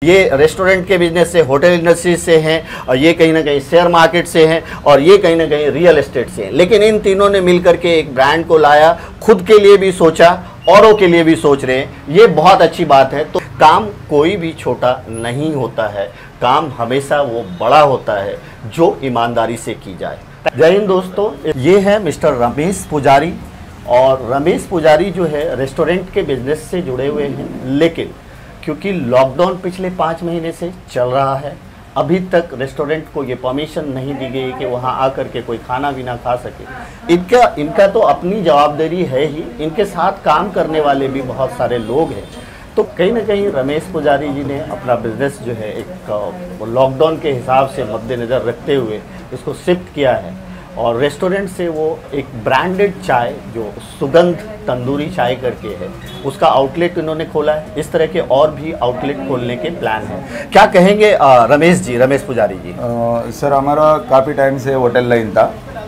ये रेस्टोरेंट के बिजनेस से, होटल इंडस्ट्री से हैं, और ये कहीं ना कहीं शेयर मार्केट से हैं, और ये कहीं ना कहीं रियल एस्टेट से हैं। लेकिन इन तीनों ने मिलकर के एक ब्रांड को लाया, खुद के लिए भी सोचा, औरों के लिए भी सोच रहे हैं। ये बहुत अच्छी बात है। तो काम कोई भी छोटा नहीं होता है, काम हमेशा वो बड़ा होता है जो ईमानदारी से की जाए। जय हिंद दोस्तों, ये है मिस्टर रमेश पुजारी। और रमेश पुजारी जो है रेस्टोरेंट के बिजनेस से जुड़े हुए हैं, लेकिन क्योंकि लॉकडाउन पिछले 5 महीने से चल रहा है, अभी तक रेस्टोरेंट को ये परमिशन नहीं दी गई कि वहाँ आकर के कोई खाना भी ना खा सके। इनका तो अपनी जवाबदारी है ही, इनके साथ काम करने वाले भी बहुत सारे लोग हैं। तो कहीं ना कहीं रमेश पुजारी जी ने अपना बिजनेस जो है एक लॉकडाउन के हिसाब से मद्देनज़र रखते हुए इसको शिफ्ट किया है, और रेस्टोरेंट से वो एक ब्रांडेड चाय जो सुगंध तंदूरी चाय करके है, उसका आउटलेट इन्होंने खोला है। इस तरह के और भी आउटलेट खोलने के प्लान है। क्या कहेंगे रमेश पुजारी जी? सर, हमारा काफ़ी टाइम से होटल लाइन था,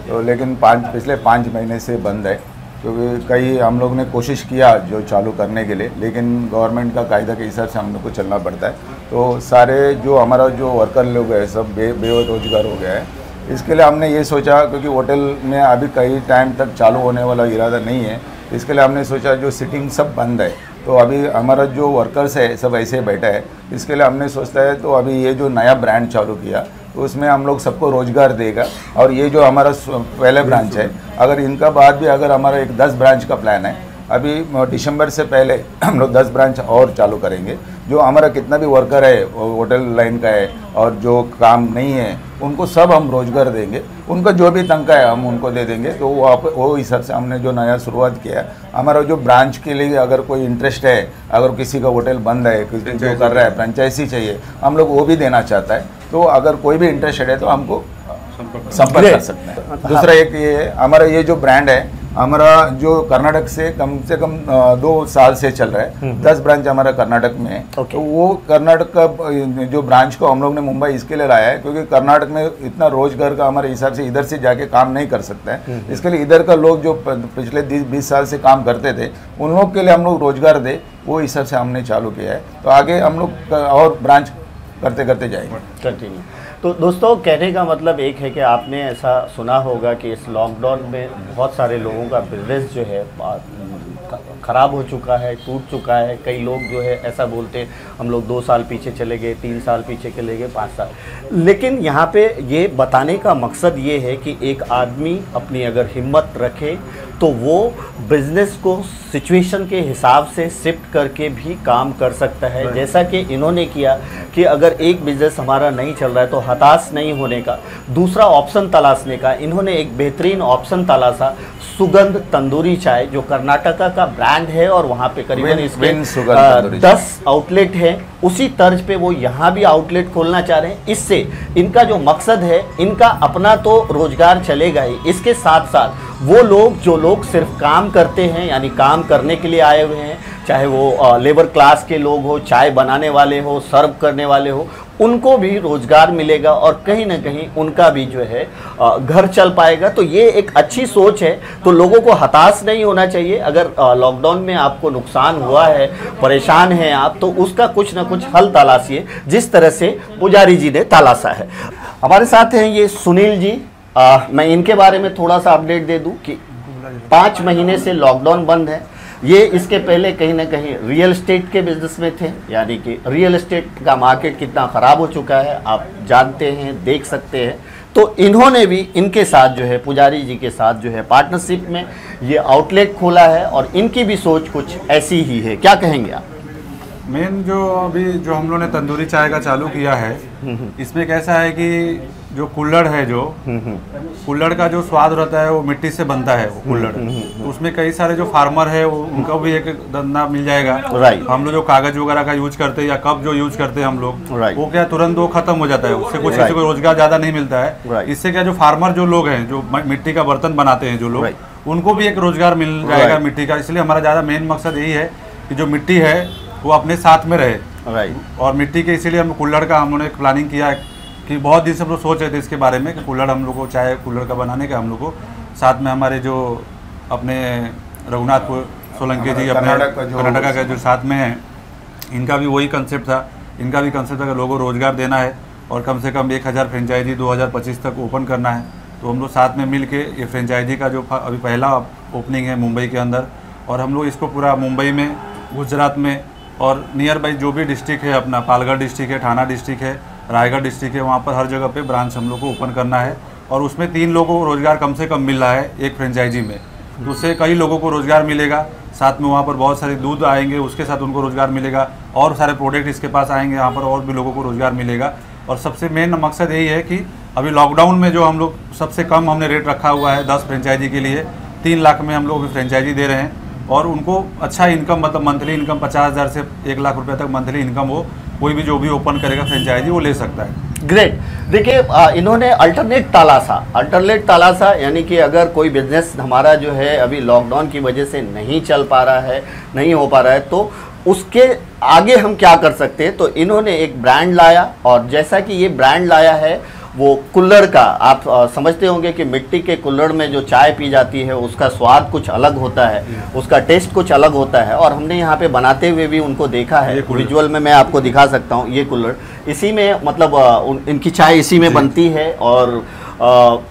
तो लेकिन पिछले 5 महीने से बंद है, क्योंकि कई हम लोग ने कोशिश किया जो चालू करने के लिए, लेकिन गवर्नमेंट का कायदा के हिसाब से हम लोग को चलना पड़ता है। तो सारे जो हमारा जो वर्कर लोग हैं सब बेरोजगार हो गया है। इसके लिए हमने ये सोचा, क्योंकि होटल में अभी कई टाइम तक चालू होने वाला इरादा नहीं है, इसके लिए हमने सोचा जो सिटिंग सब बंद है, तो अभी हमारा जो वर्कर्स है सब ऐसे बैठा है। इसके लिए हमने सोचता है तो अभी ये जो नया ब्रांड चालू किया तो उसमें हम लोग सबको रोज़गार देगा। और ये जो हमारा पहले ब्रांच है, अगर इनका बाद भी अगर हमारा एक 10 ब्रांच का प्लान है, अभी दिसंबर से पहले हम लोग 10 ब्रांच और चालू करेंगे। जो हमारा कितना भी वर्कर है होटल लाइन का है और जो काम नहीं है, उनको सब हम रोज़गार देंगे। उनका जो भी तनख्वाह है हम उनको दे देंगे। तो वो हिसाब से हमने जो नया शुरुआत किया है। हमारा जो ब्रांच के लिए अगर कोई इंटरेस्ट है, अगर किसी का होटल बंद है, किसी जो कर रहा है फ्रेंचाइजी चाहिए, हम लोग वो भी देना चाहता है। तो अगर कोई भी इंटरेस्टेड है तो हमको संपर्क कर सकते हैं। दूसरा एक ये है, हमारा ये जो ब्रांड है हमारा जो कर्नाटक से कम 2 साल से चल रहा है। 10 ब्रांच हमारा कर्नाटक में है। तो वो कर्नाटक का जो ब्रांच को हम लोग ने मुंबई इसके लिए लाया है, क्योंकि कर्नाटक में इतना रोजगार का हमारे हिसाब से इधर से जाके काम नहीं कर सकता है। इसके लिए इधर का लोग जो पिछले 20 साल से काम करते थे, उन लोग के लिए हम लोग रोजगार दे, वो हिसाब से हमने चालू किया है। तो आगे हम लोग और ब्रांच करते करते जाएंगे। कंटिन्यू। तो दोस्तों, कहने का मतलब एक है कि आपने ऐसा सुना होगा कि इस लॉकडाउन में बहुत सारे लोगों का बिजनेस जो है ख़राब हो चुका है, टूट चुका है। कई लोग जो है ऐसा बोलते हैं हम लोग 2 साल पीछे चले गए, 3 साल पीछे चले गए, 5 साल। लेकिन यहाँ पे ये बताने का मकसद ये है कि एक आदमी अपनी अगर हिम्मत रखे तो वो बिज़नेस को सिचुएशन के हिसाब से शिफ्ट करके भी काम कर सकता है। जैसा कि इन्होंने किया कि अगर एक बिज़नेस हमारा नहीं चल रहा है तो हताश नहीं होने का, दूसरा ऑप्शन तलाशने का इन्होंने एक बेहतरीन ऑप्शन तलाशा, सुगंध तंदूरी चाय, जो कर्नाटका का ब्रांड है। और वहाँ पे करीबन इसके 10 आउटलेट हैं। उसी तर्ज पे वो यहाँ भी आउटलेट खोलना चाह रहे हैं। इससे इनका जो मकसद है, इनका अपना तो रोजगार चलेगा ही, इसके साथ साथ वो लोग जो लोग सिर्फ काम करते हैं, यानी काम करने के लिए आए हुए हैं, चाहे वो लेबर क्लास के लोग हो, चाय बनाने वाले हो, सर्व करने वाले हो, उनको भी रोजगार मिलेगा और कहीं ना कहीं उनका भी जो है घर चल पाएगा। तो ये एक अच्छी सोच है। तो लोगों को हताश नहीं होना चाहिए। अगर लॉकडाउन में आपको नुकसान हुआ है, परेशान हैं आप, तो उसका कुछ ना कुछ हल तलाशिए, जिस तरह से पुजारी जी ने तलाशा है। हमारे साथ हैं ये सुनील जी। मैं इनके बारे में थोड़ा सा अपडेट दे दूं कि 5 महीने से लॉकडाउन बंद है। ये इसके पहले कहीं ना कहीं रियल एस्टेट के बिजनेस में थे, यानी कि रियल एस्टेट का मार्केट कितना ख़राब हो चुका है आप जानते हैं, देख सकते हैं। तो इन्होंने भी इनके साथ जो है, पुजारी जी के साथ जो है पार्टनरशिप में ये आउटलेट खोला है, और इनकी भी सोच कुछ ऐसी ही है। क्या कहेंगे आप? मेन जो अभी जो हम लोग ने तंदूरी चाय का चालू किया है, इसमें कैसा है कि जो कुल्हड़ है, जो कुल्हड़ का जो स्वाद रहता है वो मिट्टी से बनता है वो कुल्हड़। तो उसमें कई सारे जो फार्मर है उनको भी एक धंधा मिल जाएगा। हम लोग जो कागज वगैरह का यूज करते हैं या कप जो यूज करते हैं हम लोग, वो क्या तुरंत वो खत्म हो जाता है, उससे कुछ किसी को रोजगार ज्यादा नहीं मिलता है। इससे क्या जो फार्मर जो लोग हैं, जो मिट्टी का बर्तन बनाते हैं जो लोग, उनको भी एक रोजगार मिल जाएगा मिट्टी का। इसलिए हमारा ज्यादा मेन मकसद यही है कि जो मिट्टी है वो अपने साथ में रहे। और मिट्टी के इसीलिए हम कुल्हड़ का हम लोगों ने प्लानिंग किया है कि बहुत दिन से हम लोग सोच रहे थे इसके बारे में कि कुल्हड़ हम लोग को, चाहे कुल्हड़ का बनाने का हम लोग को, साथ में हमारे जो अपने रघुनाथ सोलंकी जी अपने कर्नाटका का जो साथ में है, इनका भी वही कंसेप्ट था इनका भी कम से कम लोगों को रोज़गार देना है और कम से कम 1000 फ्रेंचाइजी 2025 तक ओपन करना है। तो हम लोग साथ में मिल के ये फ्रेंचाइजी का जो अभी पहला ओपनिंग है मुंबई के अंदर, और हम लोग इसको पूरा मुंबई में, गुजरात में और नियर बाई जो भी डिस्ट्रिक्ट है, अपना पालघर डिस्ट्रिक्ट है, ठाणा डिस्ट्रिक्ट है, रायगढ़ डिस्ट्रिक्ट है, वहाँ पर हर जगह पे ब्रांच हम लोग को ओपन करना है। और उसमें 3 लोगों को रोज़गार कम से कम मिल रहा है एक फ्रेंचाइजी में, तो उससे कई लोगों को रोज़गार मिलेगा। साथ में वहाँ पर बहुत सारे दूध आएंगे, उसके साथ उनको रोज़गार मिलेगा, और सारे प्रोडक्ट इसके पास आएंगे, यहाँ पर और भी लोगों को रोज़गार मिलेगा। और सबसे मेन मकसद यही है कि अभी लॉकडाउन में जो हम लोग सबसे कम हमने रेट रखा हुआ है 10 फ्रेंचाइजी के लिए 3 लाख में हम लोग अभी फ्रेंचाइजी दे रहे हैं, और उनको अच्छा इनकम, मतलब मंथली इनकम 50,000 से 1 लाख रुपये तक मंथली इनकम वो कोई भी जो भी ओपन करेगा फ्रेंचाइजी वो ले सकता है। ग्रेट। देखिए इन्होंने अल्टरनेट तालासा यानी कि अगर कोई बिजनेस हमारा जो है अभी लॉकडाउन की वजह से नहीं चल पा रहा है, नहीं हो पा रहा है, तो उसके आगे हम क्या कर सकते हैं। तो इन्होंने एक ब्रांड लाया, और जैसा कि ये ब्रांड लाया है वो कुल्हड़ का, आप समझते होंगे कि मिट्टी के कुल्हड़ में जो चाय पी जाती है उसका स्वाद कुछ अलग होता है, उसका टेस्ट कुछ अलग होता है। और हमने यहाँ पे बनाते हुए भी उनको देखा है, विजुअल में मैं आपको दिखा सकता हूँ। ये कुल्हड़ इसी में, मतलब इनकी चाय इसी में बनती है, और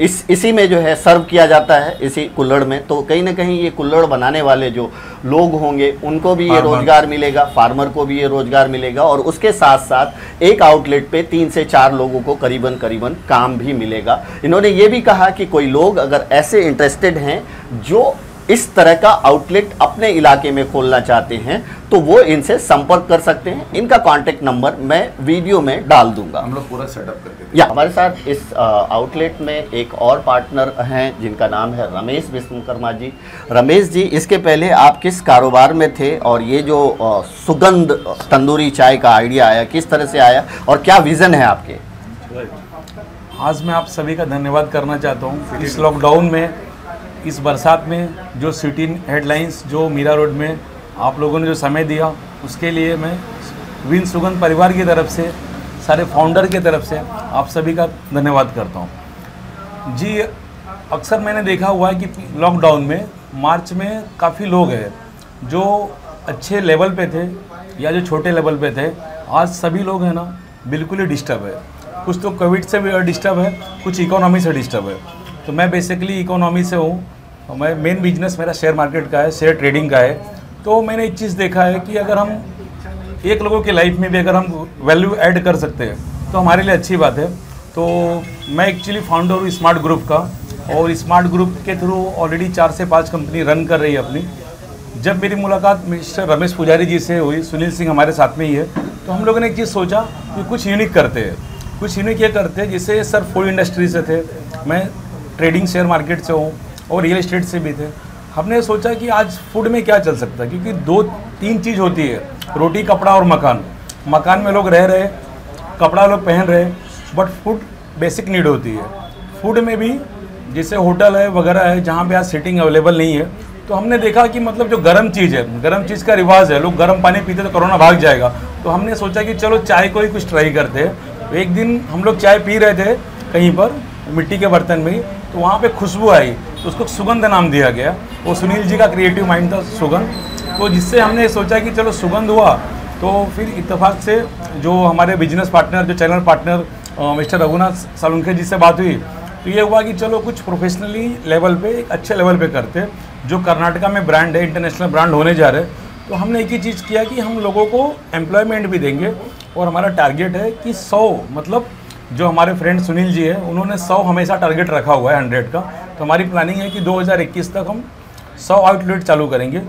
इसी में जो है सर्व किया जाता है, इसी कुल्हड़ में। तो कहीं ना कहीं ये कुल्हड़ बनाने वाले जो लोग होंगे उनको भी ये रोजगार मिलेगा, फार्मर को भी ये रोजगार मिलेगा, और उसके साथ साथ एक आउटलेट पे 3 से 4 लोगों को करीबन काम भी मिलेगा। इन्होंने ये भी कहा कि कोई लोग अगर ऐसे इंटरेस्टेड हैं जो इस तरह का आउटलेट अपने इलाके में खोलना चाहते हैं तो वो इनसे संपर्क कर सकते हैं। इनका कांटेक्ट नंबर मैं वीडियो में डाल दूंगा। हम लोग पूरा सेटअप करके या हमारे साथ इस आउटलेट में एक और पार्टनर हैं जिनका नाम है रमेश विश्वकर्मा जी। रमेश जी, इसके पहले आप किस कारोबार में थे, और ये जो सुगंध तंदूरी चाय का आइडिया आया किस तरह से आया, और क्या विज़न है आपके? आज मैं आप सभी का धन्यवाद करना चाहता हूँ। इस लॉकडाउन में, इस बरसात में जो सिटी हेडलाइंस जो मीरा रोड में आप लोगों ने जो समय दिया, उसके लिए मैं विन सुगंध परिवार की तरफ से, सारे फाउंडर की तरफ से आप सभी का धन्यवाद करता हूँ। जी, अक्सर मैंने देखा हुआ है कि लॉकडाउन में मार्च में काफ़ी लोग हैं जो अच्छे लेवल पे थे या जो छोटे लेवल पे थे, आज सभी लोग हैं ना बिल्कुल ही डिस्टर्ब है। कुछ तो कोविड से भी डिस्टर्ब है, कुछ इकोनॉमी से डिस्टर्ब है। तो मैं बेसिकली इकोनॉमी से हूँ, मैं मेन बिजनेस मेरा शेयर मार्केट का है, शेयर ट्रेडिंग का है। तो मैंने एक चीज़ देखा है कि अगर हम एक लोगों की लाइफ में भी अगर हम वैल्यू ऐड कर सकते हैं तो हमारे लिए अच्छी बात है। तो मैं एक्चुअली फाउंडर हूँ स्मार्ट ग्रुप का, और स्मार्ट ग्रुप के थ्रू ऑलरेडी 4 से 5 कंपनी रन कर रही है अपनी। जब मेरी मुलाकात मिस्टर रमेश पुजारी जी से हुई, सुनील सिंह हमारे साथ में ही है, तो हम लोगों ने एक चीज़ सोचा कि कुछ यूनिक करते हैं। कुछ यूनिक ये करते हैं, जैसे सर फूड इंडस्ट्री से थे, मैं ट्रेडिंग शेयर मार्केट से हूँ और रियल एस्टेट से भी थे। हमने सोचा कि आज फूड में क्या चल सकता है, क्योंकि 2-3 चीज़ होती है, रोटी, कपड़ा और मकान। मकान में लोग रह रहे, कपड़ा लोग पहन रहे, बट फूड बेसिक नीड होती है। फूड में भी जैसे होटल है वगैरह है जहाँ पे आज सीटिंग अवेलेबल नहीं है, तो हमने देखा कि मतलब जो गर्म चीज़ है, गर्म चीज़ का रिवाज है, लोग गर्म पानी पीते तो कोरोना भाग जाएगा। तो हमने सोचा कि चलो चाय को ही कुछ ट्राई करते हैं। एक दिन हम लोग चाय पी रहे थे कहीं पर मिट्टी के बर्तन में, तो वहाँ पे खुशबू आई, तो उसको सुगंध नाम दिया गया। वो सुनील जी का क्रिएटिव माइंड था, सुगंध। तो जिससे हमने सोचा कि चलो सुगंध हुआ, तो फिर इत्तेफाक से जो हमारे बिजनेस पार्टनर, जो channel partner mister Raghunath Salunkhe ji से बात हुई, तो ये हुआ कि चलो कुछ प्रोफेशनली लेवल पे, एक अच्छे लेवल पे करते, जो कर्नाटका में ब्रांड है, इंटरनेशनल ब्रांड होने जा रहे। तो हमने एक ही चीज़ किया कि हम लोगों को एम्प्लॉयमेंट भी देंगे, और हमारा टारगेट है कि 100, मतलब जो हमारे फ्रेंड सुनील जी है उन्होंने 100 हमेशा टारगेट रखा हुआ है 100 का। तो हमारी प्लानिंग है कि 2021 तक हम 100 आउटलेट चालू करेंगे।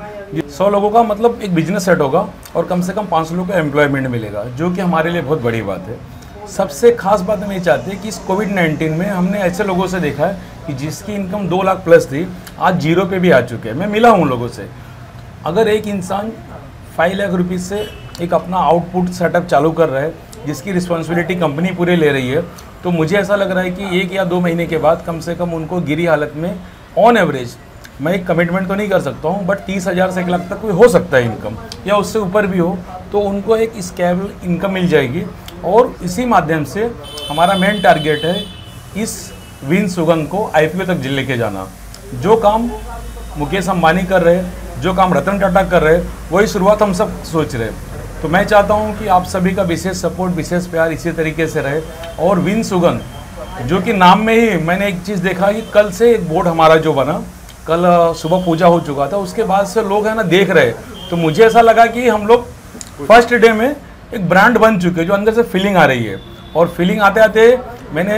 100 लोगों का मतलब एक बिजनेस सेट होगा, और कम से कम 5 लोगों को एम्प्लॉयमेंट मिलेगा, जो कि हमारे लिए बहुत बड़ी बात है। सबसे खास बात हम ये चाहते हैं कि इस कोविड-19 में हमने ऐसे लोगों से देखा है कि जिसकी इनकम 2 लाख प्लस थी, आज 0 पे भी आ चुके हैं। मैं मिला हूँ लोगों से। अगर एक इंसान 5 लाख रुपीज़ से एक अपना आउटपुट सेटअप चालू कर रहा है, जिसकी रिस्पॉन्सिबिलिटी कंपनी पूरे ले रही है, तो मुझे ऐसा लग रहा है कि 1 या 2 महीने के बाद कम से कम उनको गिरी हालत में ऑन एवरेज, मैं एक कमिटमेंट तो नहीं कर सकता हूँ, बट 30,000 से 1 लाख तक कोई हो सकता है इनकम, या उससे ऊपर भी हो, तो उनको एक स्केलेबल इनकम मिल जाएगी। और इसी माध्यम से हमारा मेन टारगेट है इस विन सुगंध को IPO तक लेके जाना। जो काम मुकेश अंबानी कर रहे हैं, जो काम रतन टाटा कर रहे हैं, वही शुरुआत हम सब सोच रहे हैं। तो मैं चाहता हूँ कि आप सभी का विशेष सपोर्ट, विशेष प्यार इसी तरीके से रहे। और विन सुगंध जो कि नाम में ही मैंने एक चीज़ देखा कि कल से एक बोर्ड हमारा जो बना, कल सुबह पूजा हो चुका था, उसके बाद से लोग है ना देख रहे, तो मुझे ऐसा लगा कि हम लोग फर्स्ट डे में एक ब्रांड बन चुके, जो अंदर से फीलिंग आ रही है। और फीलिंग आते आते मैंने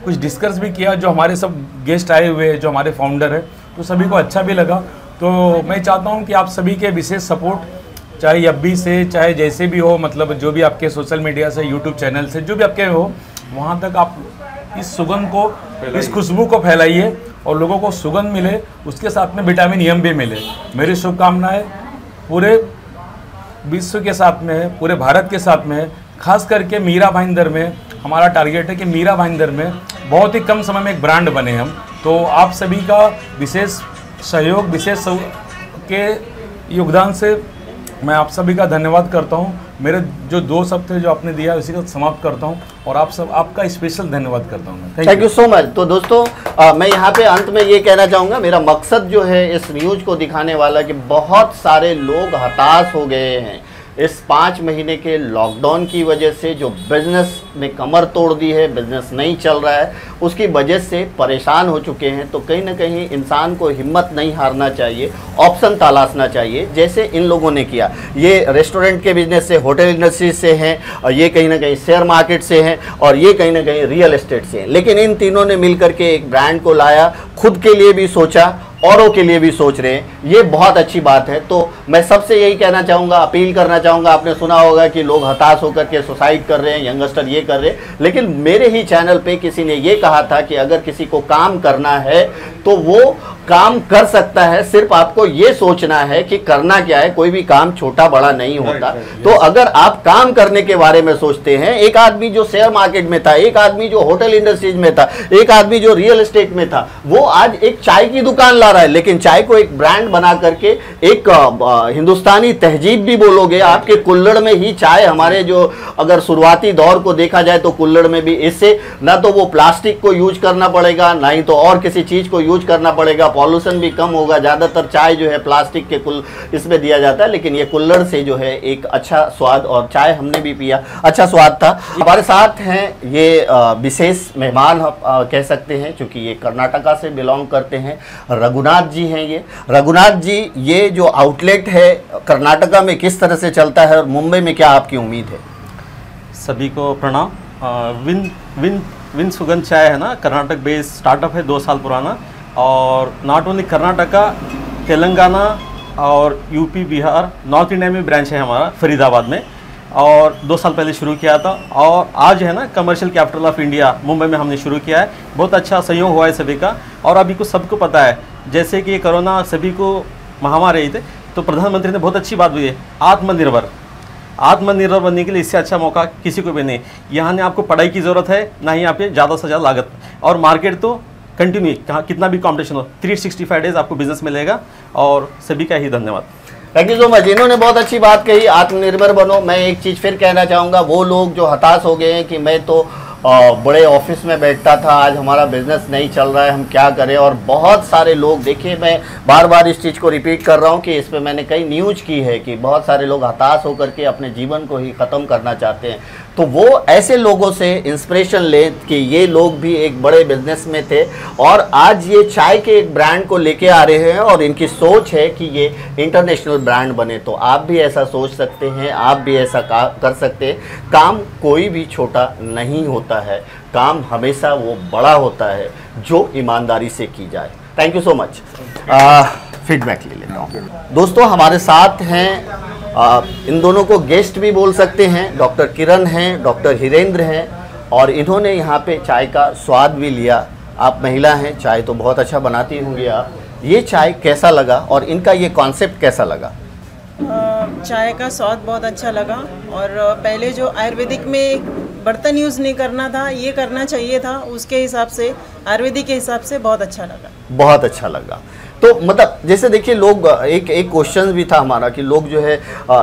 कुछ डिस्कस भी किया, जो हमारे सब गेस्ट आए हुए हैं, जो हमारे फाउंडर है, तो सभी को अच्छा भी लगा। तो मैं चाहता हूँ कि आप सभी के विशेष सपोर्ट, चाहे एफबी से, चाहे जैसे भी हो, मतलब जो भी आपके सोशल मीडिया से, यूट्यूब चैनल से, जो भी आपके हो, वहाँ तक आप इस सुगंध को, इस खुशबू को फैलाइए और लोगों को सुगंध मिले, उसके साथ में विटामिन एम भी मिले। मेरी शुभकामनाएं पूरे विश्व के साथ में है, पूरे भारत के साथ में है। खास करके मीरा भाईंदर में हमारा टारगेट है कि मीरा भाईंदर में बहुत ही कम समय में एक ब्रांड बने हम। तो आप सभी का विशेष सहयोग, विशेष के योगदान से मैं आप सभी का धन्यवाद करता हूं। मेरे जो 2 शब्द थे जो आपने दिया उसी का समाप्त करता हूं और आप सब आपका स्पेशल धन्यवाद करता हूं। Thank you so much. तो दोस्तों मैं यहाँ पे अंत में ये कहना चाहूँगा, मेरा मकसद जो है इस न्यूज़ को दिखाने वाला कि बहुत सारे लोग हताश हो गए हैं इस 5 महीने के लॉकडाउन की वजह से, जो बिज़नेस ने कमर तोड़ दी है, बिज़नेस नहीं चल रहा है, उसकी वजह से परेशान हो चुके हैं। तो कहीं ना कहीं इंसान को हिम्मत नहीं हारना चाहिए, ऑप्शन तलाशना चाहिए, जैसे इन लोगों ने किया। ये रेस्टोरेंट के बिजनेस से, होटल इंडस्ट्री से हैं, और ये कहीं ना कहीं शेयर मार्केट से हैं, और ये कहीं ना कहीं रियल एस्टेट से हैं। लेकिन इन तीनों ने मिल करके एक ब्रांड को लाया, खुद के लिए भी सोचा, औरों के लिए भी सोच रहे हैं। ये बहुत अच्छी बात है। तो मैं सबसे यही कहना चाहूँगा, अपील करना चाहूँगा, आपने सुना होगा कि लोग हताश होकर के सुसाइड कर रहे हैं, यंगस्टर ये कर रहे हैं, लेकिन मेरे ही चैनल पे किसी ने ये कहा था कि अगर किसी को काम करना है तो वो काम कर सकता है, सिर्फ आपको ये सोचना है कि करना क्या है। कोई भी काम छोटा बड़ा नहीं होता। तो अगर आप काम करने के बारे में सोचते हैं, एक आदमी जो शेयर मार्केट में था, एक आदमी जो होटल इंडस्ट्रीज में था, एक आदमी जो रियल एस्टेट में था, वो आज एक चाय की दुकान ला रहा है, लेकिन चाय को एक ब्रांड बना करके एक हिंदुस्तानी तहजीब भी बोलोगे। आपके कुल्हड़ में ही चाय, हमारे जो अगर शुरुआती दौर को देखा जाए तो कुल्हड़ में भी इससे ना तो वो प्लास्टिक को यूज करना पड़ेगा, ना ही तो और किसी चीज को यूज करना पड़ेगा, पॉल्यूशन भी कम होगा। ज़्यादातर चाय जो है प्लास्टिक के इसमें दिया जाता है, लेकिन ये कुल्हड़ से जो है एक अच्छा स्वाद, और चाय हमने भी पिया, अच्छा स्वाद था। हमारे साथ हैं ये विशेष मेहमान कह सकते हैं, क्योंकि ये कर्नाटका से बिलोंग करते हैं। रघुनाथ जी हैं ये। रघुनाथ जी, ये जो आउटलेट है कर्नाटका में किस तरह से चलता है और मुंबई में क्या आपकी उम्मीद है? सभी को प्रणाम। विन सुगंध चाय है ना, कर्नाटक बेस्ड स्टार्टअप है, 2 साल पुराना, और नॉट ओनली कर्नाटका, तेलंगाना और यूपी, बिहार, नॉर्थ इंडिया में ब्रांच है हमारा फरीदाबाद में, और 2 साल पहले शुरू किया था। और आज है ना commercial capital of India Mumbai में हमने शुरू किया है। बहुत अच्छा सहयोग हुआ है सभी का। और अभी कुछ सबको पता है, जैसे कि कोरोना सभी को महामारी थे, तो प्रधानमंत्री ने बहुत अच्छी बात हुई है, आत्मनिर्भर बनने के लिए इससे अच्छा मौका किसी को भी नहीं। यहाँ ने आपको पढ़ाई की ज़रूरत है, ना ही यहाँ पे ज़्यादा से ज़्यादा लागत, और मार्केट तो कंटिन्यू, कहाँ कितना भी कंपटीशन हो, 365 डेज आपको बिजनेस मिलेगा। और सभी का ही धन्यवाद। Thank you so much. इन्होंने बहुत अच्छी बात कही, आत्मनिर्भर बनो। मैं एक चीज़ फिर कहना चाहूँगा, वो लोग जो हताश हो गए हैं कि मैं तो बड़े ऑफिस में बैठता था, आज हमारा बिजनेस नहीं चल रहा है, हम क्या करें। और बहुत सारे लोग, देखिए मैं बार बार इस चीज़ को रिपीट कर रहा हूँ कि इस पर मैंने कई न्यूज़ की है कि बहुत सारे लोग हताश होकर के अपने जीवन को ही ख़त्म करना चाहते हैं। तो वो ऐसे लोगों से इंस्पिरेशन लें कि ये लोग भी एक बड़े बिजनेस में थे और आज ये चाय के एक ब्रांड को लेके आ रहे हैं, और इनकी सोच है कि ये इंटरनेशनल ब्रांड बने। तो आप भी ऐसा सोच सकते हैं, आप भी ऐसा कर सकते हैं। काम कोई भी छोटा नहीं होता है, काम हमेशा वो बड़ा होता है जो ईमानदारी से की जाए। Thank you so much. Feedback ले लेता हूँ। दोस्तों हमारे साथ हैं, इन दोनों को गेस्ट भी बोल सकते हैं, डॉक्टर किरण हैं, डॉक्टर हिरेंद्र हैं, और इन्होंने यहाँ पे चाय का स्वाद भी लिया। आप महिला हैं, चाय तो बहुत अच्छा बनाती होंगी आप। ये चाय कैसा लगा और इनका ये कॉन्सेप्ट कैसा लगा? चाय का स्वाद बहुत अच्छा लगा, और पहले जो आयुर्वेदिक में बर्तन यूज़ नहीं करना था, ये करना चाहिए था, उसके हिसाब से आयुर्वेदिक के हिसाब से बहुत अच्छा लगा। बहुत अच्छा लगा। तो मतलब जैसे देखिए लोग एक क्वेश्चन भी था हमारा कि लोग जो है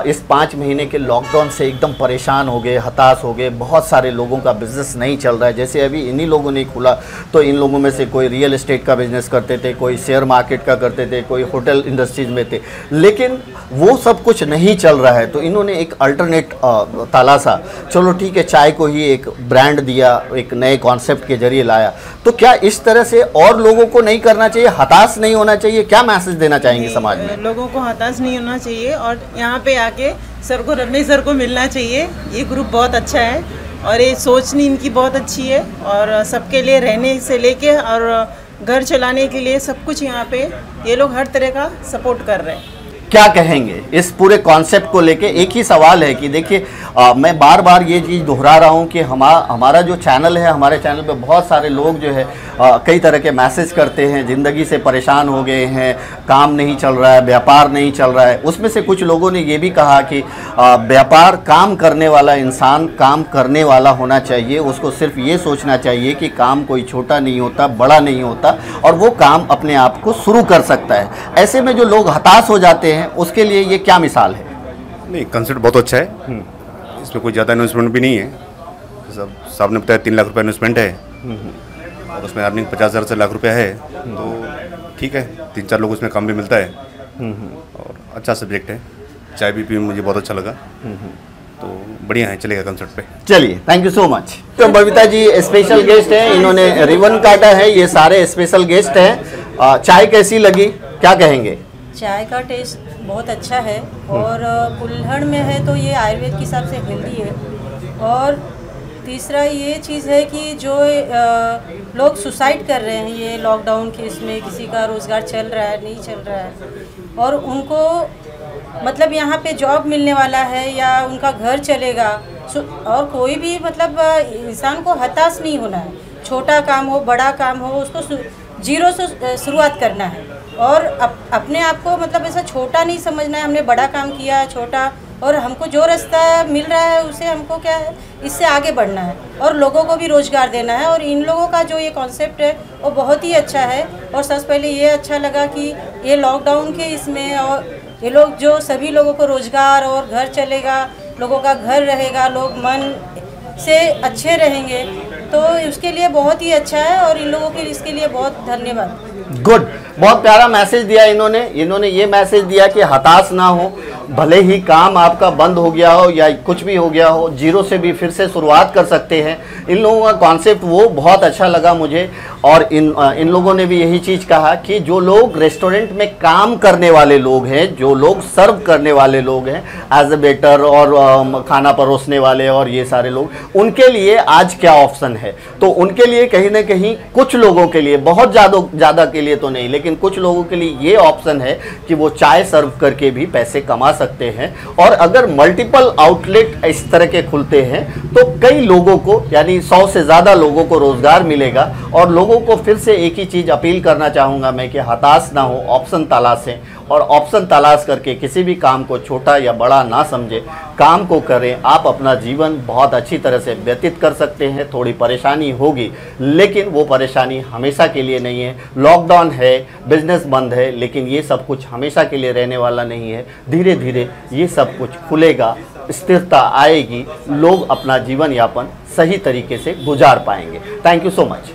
इस 5 महीने के लॉकडाउन से एकदम परेशान हो गए, हताश हो गए, बहुत सारे लोगों का बिजनेस नहीं चल रहा है। जैसे अभी इन्हीं लोगों ने खुला तो इन लोगों में से कोई रियल एस्टेट का बिजनेस करते थे, कोई शेयर मार्केट का करते थे, कोई होटल इंडस्ट्रीज में थे, लेकिन वो सब कुछ नहीं चल रहा है। तो इन्होंने एक अल्टरनेट तलाशा, चलो ठीक है, चाय को ही एक ब्रांड दिया, एक नए कॉन्सेप्ट के जरिए लाया। तो क्या इस तरह से और लोगों को नहीं करना चाहिए, हताश नहीं होना चाहिए? क्या मैसेज देना चाहेंगे समाज में? लोगों को हताश नहीं होना चाहिए और यहाँ पे आके सर को, रमेश सर को मिलना चाहिए। ये ग्रुप बहुत अच्छा है और ये सोचनी इनकी बहुत अच्छी है और सबके लिए रहने से लेके और घर चलाने के लिए सब कुछ यहाँ पे ये लोग हर तरह का सपोर्ट कर रहे हैं। क्या कहेंगे इस पूरे कॉन्सेप्ट को लेके? एक ही सवाल है कि देखिए मैं बार बार ये चीज़ दोहरा रहा हूँ कि हमारा जो चैनल है, हमारे चैनल पे बहुत सारे लोग जो है कई तरह के मैसेज करते हैं, ज़िंदगी से परेशान हो गए हैं, काम नहीं चल रहा है, व्यापार नहीं चल रहा है। उसमें से कुछ लोगों ने ये भी कहा कि व्यापार काम करने वाला इंसान काम करने वाला होना चाहिए, उसको सिर्फ ये सोचना चाहिए कि काम कोई छोटा नहीं होता, बड़ा नहीं होता और वो काम अपने आप को शुरू कर सकता है। ऐसे में जो लोग हताश हो जाते हैं उसके लिए ये क्या मिसाल है? नहीं, कंसेप्ट बहुत अच्छा है, इसमें कोई ज़्यादा इन्वेस्टमेंट भी नहीं है। साहब ने बताया 3 लाख रुपये इन्वेस्टमेंट है और उसमें अर्निंग 50,000 से लाख रुपया है, तो ठीक है, 3-4 लोग उसमें काम भी मिलता है और अच्छा सब्जेक्ट है। चाय भी पी मुझे बहुत अच्छा लगा, तो बढ़िया है, चलेगा कंसेप्ट पे। चलिए, थैंक यू सो मच। तो बबीता जी स्पेशल गेस्ट हैं, इन्होंने रिबन काटा है, ये सारे स्पेशल गेस्ट हैं। चाय कैसी लगी, क्या कहेंगे? चाय का टेस्ट बहुत अच्छा है और कुल्हड़ में है तो ये आयुर्वेद के हिसाब से हेल्दी है। और तीसरा ये चीज़ है कि जो लोग सुसाइड कर रहे हैं ये लॉकडाउन के इसमें, किसी का रोज़गार चल रहा है नहीं चल रहा है और उनको मतलब यहाँ पे जॉब मिलने वाला है या उनका घर चलेगा, और कोई भी मतलब इंसान को हताश नहीं होना है। छोटा काम हो बड़ा काम हो, उसको जीरो से शुरुआत करना है और अपने आप को मतलब ऐसा छोटा नहीं समझना है। हमने बड़ा काम किया छोटा, और हमको जो रास्ता मिल रहा है उसे हमको क्या है, इससे आगे बढ़ना है और लोगों को भी रोज़गार देना है। और इन लोगों का जो ये कॉन्सेप्ट है वो बहुत ही अच्छा है। और सबसे पहले ये अच्छा लगा कि ये लॉकडाउन के इसमें और ये लोग जो सभी लोगों को रोज़गार और घर चलेगा, लोगों का घर रहेगा, लोग मन से अच्छे रहेंगे, तो उसके लिए बहुत ही अच्छा है और इन लोगों के इसके लिए बहुत धन्यवाद। गुड, बहुत प्यारा मैसेज दिया इन्होंने ये मैसेज दिया कि हताश ना हो, भले ही काम आपका बंद हो गया हो या कुछ भी हो गया हो, जीरो से भी फिर से शुरुआत कर सकते हैं। इन लोगों का कॉन्सेप्ट वो बहुत अच्छा लगा मुझे। और इन लोगों ने भी यही चीज़ कहा कि जो लोग रेस्टोरेंट में काम करने वाले लोग हैं, जो लोग सर्व करने वाले लोग हैं, एज ए वेटर और खाना परोसने वाले और ये सारे लोग, उनके लिए आज क्या ऑप्शन है? तो उनके लिए कहीं ना कहीं कुछ लोगों के लिए, बहुत ज़्यादा के लिए तो नहीं, लेकिन कुछ लोगों के लिए ये ऑप्शन है कि वो चाय सर्व करके भी पैसे कमा सकते हैं। और अगर मल्टीपल आउटलेट इस तरह के खुलते हैं तो कई लोगों को, यानी 100 से ज़्यादा लोगों को रोज़गार मिलेगा। और लोगों को फिर से एक ही चीज़ अपील करना चाहूँगा मैं कि हताश ना हो, ऑप्शन तलाशें और ऑप्शन तलाश करके किसी भी काम को छोटा या बड़ा ना समझे, काम को करें। आप अपना जीवन बहुत अच्छी तरह से व्यतीत कर सकते हैं। थोड़ी परेशानी होगी लेकिन वो परेशानी हमेशा के लिए नहीं है। लॉकडाउन है, बिजनेस बंद है, लेकिन ये सब कुछ हमेशा के लिए रहने वाला नहीं है। धीरे धीरे ये सब कुछ खुलेगा, स्थिरता आएगी, लोग अपना जीवन यापन सही तरीके से गुजार पाएंगे। Thank you so much.